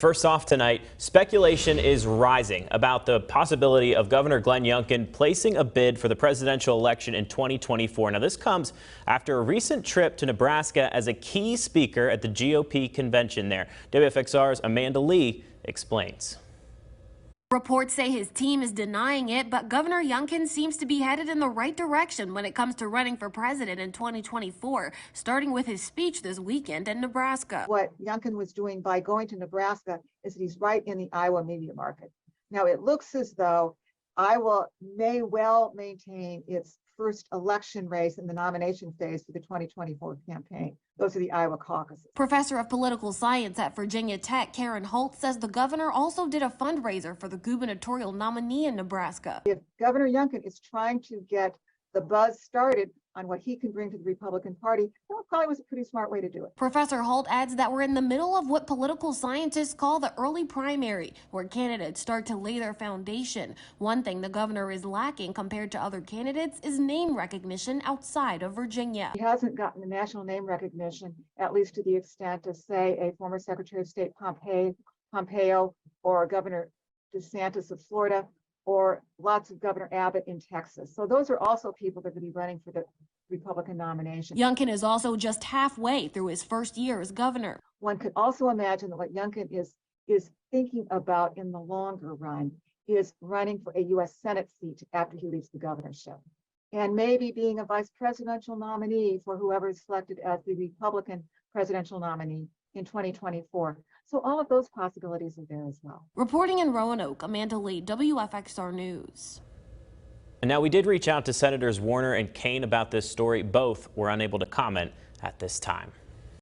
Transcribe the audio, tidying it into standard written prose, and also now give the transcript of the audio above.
First off tonight, speculation is rising about the possibility of Governor Glenn Youngkin placing a bid for the presidential election in 2024. Now, this comes after a recent trip to Nebraska as a key speaker at the GOP convention there. WFXR's Amanda Lee explains. Reports say his team is denying it, but Governor Youngkin seems to be headed in the right direction when it comes to running for president in 2024, starting with his speech this weekend in Nebraska. What Youngkin was doing by going to Nebraska is that he's right in the Iowa media market. Now, it looks as though Iowa may well maintain its first election race in the nomination phase for the 2024 campaign. Those are the Iowa caucuses. Professor of political science at Virginia Tech, Karen Holt, says the governor also did a fundraiser for the gubernatorial nominee in Nebraska. If Governor Youngkin is trying to get the buzz started on what he can bring to the Republican Party, that probably was a pretty smart way to do it. Professor Holt adds that we're in the middle of what political scientists call the early primary, where candidates start to lay their foundation. One thing the governor is lacking compared to other candidates is name recognition outside of Virginia. He hasn't gotten the national name recognition, at least to the extent of, say, a former Secretary of State Pompeo or Governor DeSantis of Florida, or lots of Governor Abbott in Texas. So those are also people that are going to be running for the Republican nomination. Youngkin is also just halfway through his first year as governor. One could also imagine that what Youngkin is thinking about in the longer run is running for a U.S. Senate seat after he leaves the governorship, and maybe being a vice presidential nominee for whoever is selected as the Republican presidential nominee in 2024. So all of those possibilities are there as well. Reporting in Roanoke, Amanda Lee, WFXR News. And now we did reach out to Senators Warner and Kaine about this story. Both were unable to comment at this time.